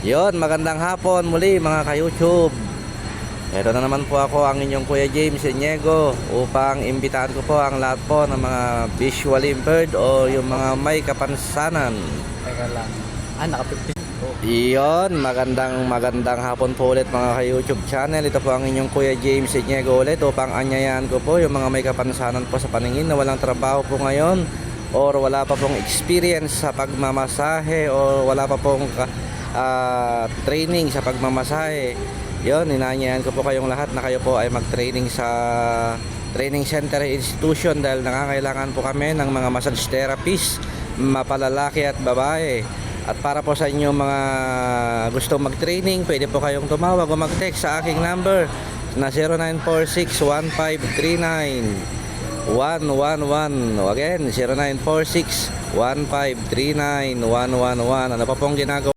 Yon, magandang hapon muli mga ka-YouTube. Ito na naman po ako, ang inyong Kuya James Iniego, upang imbitahan ko po ang lahat po ng mga visually impaired o yung mga may kapansanan. Teka lang. Naka-50. Iyon, magandang hapon po ulit mga ka-YouTube channel. Ito po ang inyong Kuya James Iniego ulit, upang anyayahan ko po yung mga may kapansanan po sa paningin na walang trabaho po ngayon, or wala pa pong experience sa pagmamasahe, o wala pa pong training sa pagmamasahe. Yon, inaanyayahan ko po kayong lahat na kayo po ay mag-training sa training center institution, dahil nangangailangan po kami ng mga massage therapist, mapalalaki at babae. At para po sa inyo mga gustong mag-training, pwede po kayong tumawag o mag-text sa aking number na 0946-1539-111. Again, 0946-1539-111. Ano pa pong ginagawa?